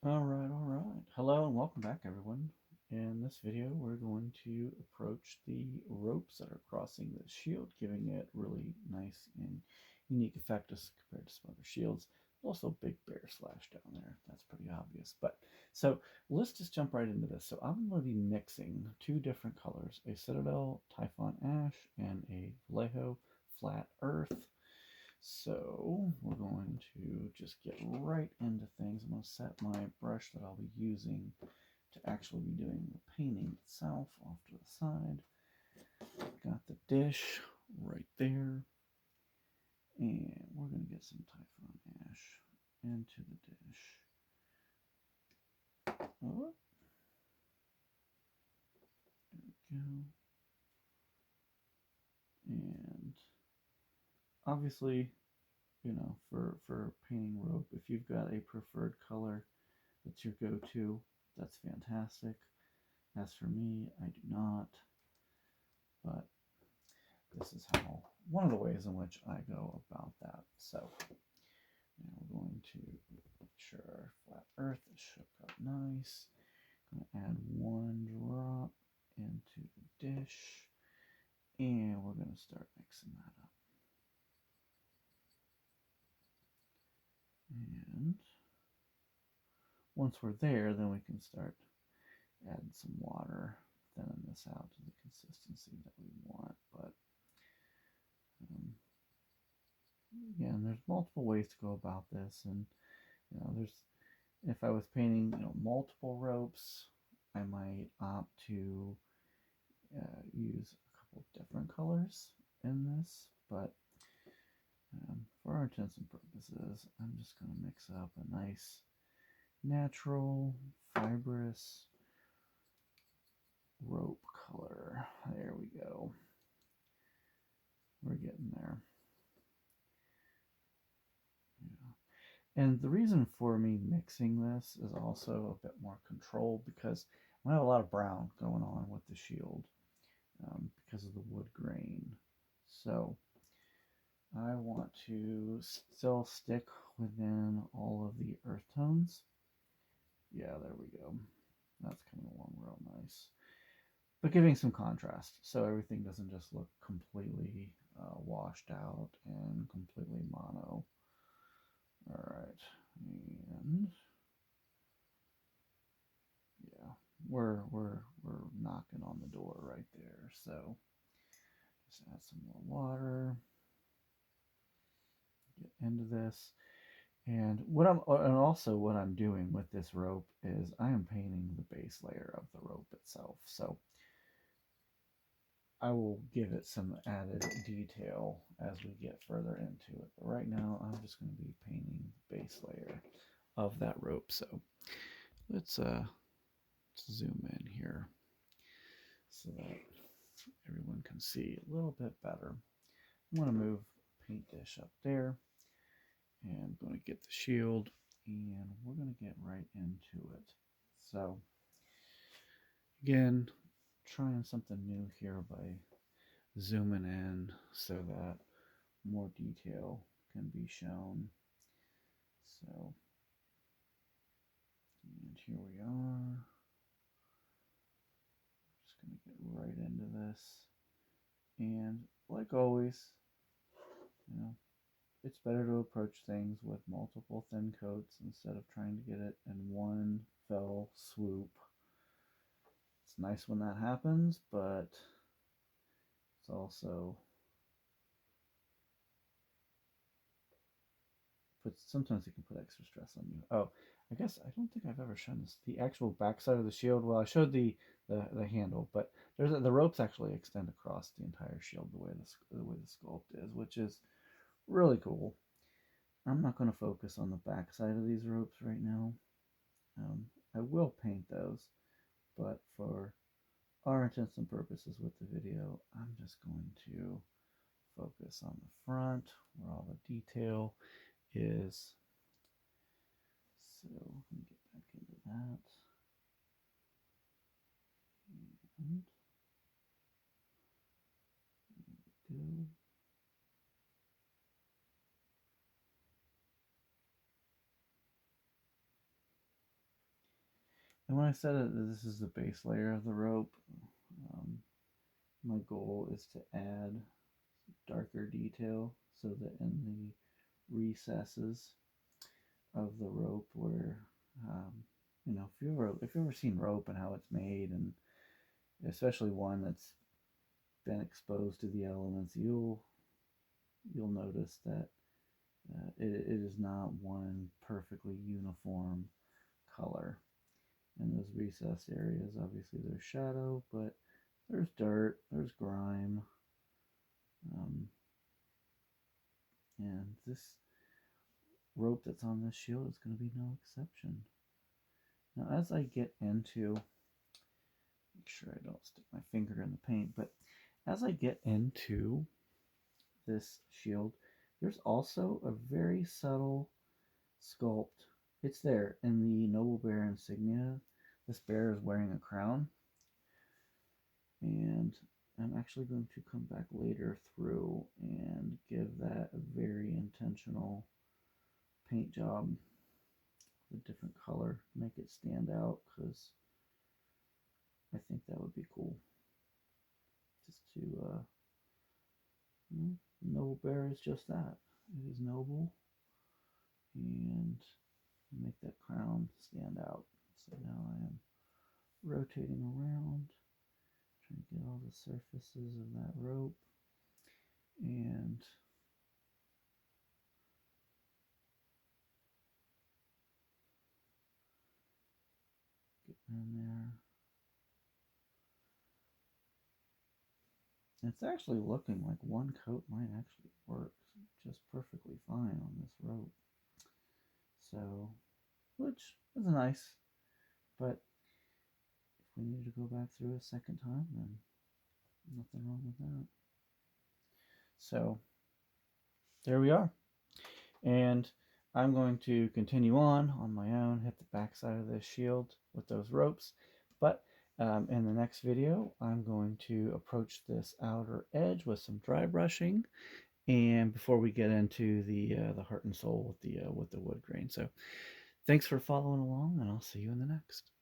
All right. Hello and welcome back, everyone. In this video, we're going to approach the ropes that are crossing the shield, giving it really nice and unique effect as compared to some other shields. Also, big bear slash down there. That's pretty obvious. But so let's just jump right into this. So I'm going to be mixing two different colors: a Citadel Typhon Ash and a Vallejo Flat Earth. So we're going to just get right into things. I'm going to set my brush that I'll be using to actually be doing the painting itself off to the side. Got the dish right there. And we're going to get some Typhon Ash into the dish. Oh, there we go. And obviously, for painting rope, if you've got a preferred color that's your go-to, that's fantastic. As for me, I do not, but this is how one of the ways in which I go about that. So now we're going to make sure our flat earth is shook up nice. I'm going to add one drop into the dish, and we're going to start mixing that up. And once we're there, then we can start adding some water, thinning this out to the consistency that we want. But again, there's multiple ways to go about this, and there's if I was painting multiple ropes, I might opt to use a couple of different colors in this, but for our intents and purposes, I'm just going to mix up a nice natural fibrous rope color. There we go. We're getting there. Yeah. And the reason for me mixing this is also a bit more controlled because I have a lot of brown going on with the shield because of the wood grain. So I want to still stick within all of the earth tones. Yeah, there we go. That's coming along real nice. But giving some contrast so everything doesn't just look completely washed out and completely mono. All right, and yeah, we're knocking on the door right there. So just add some more water. Get into this. And also what I'm doing with this rope is I am painting the base layer of the rope itself. So I will give it some added detail as we get further into it. But right now I'm just going to be painting the base layer of that rope. So let's zoom in here so that everyone can see a little bit better. I'm going to move paint dish up there, and I'm going to get the shield, and we're going to get right into it. So again, trying something new here by zooming in so that more detail can be shown. So, and here we are. Just going to get right into this. And like always, it's better to approach things with multiple thin coats instead of trying to get it in one fell swoop. It's nice when that happens, but it's also sometimes it can put extra stress on you. Oh, I guess I don't think I've ever shown this. The actual backside of the shield. Well, I showed the handle, but the ropes actually extend across the entire shield the way the sculpt is, which is really cool. I'm not going to focus on the backside of these ropes right now. I will paint those, but for our intents and purposes with the video, I'm just going to focus on the front where all the detail is. So let me get back into that. And there we go. And when I said that this is the base layer of the rope, um, my goal is to add darker detail so that in the recesses of the rope where if you've ever seen rope and how it's made, and especially one that's been exposed to the elements, you'll notice that it is not one perfectly uniform color. In those recessed areas, obviously there's shadow, but there's dirt, there's grime, um, and this rope that's on this shield is going to be no exception. Now, as I get into, make sure I don't stick my finger in the paint, but as I get into this shield, there's also a very subtle sculpt. It's there in the Noble Bear insignia. This bear is wearing a crown, and I'm actually going to come back later through and give that a very intentional paint job, a different color, make it stand out, because I think that would be cool. Just to, Noble Bear is just that. It is noble, and make that crown stand out. So now I am rotating around, trying to get all the surfaces of that rope, and get in there. It's actually looking like one coat might actually work just perfectly fine on this rope. So, which is nice, but if we needed to go back through a second time, then nothing wrong with that. So, there we are. And I'm going to continue on my own, hit the back side of this shield with those ropes. But in the next video, I'm going to approach this outer edge with some dry brushing, and before we get into the heart and soul with the wood grain. So thanks for following along, and I'll see you in the next.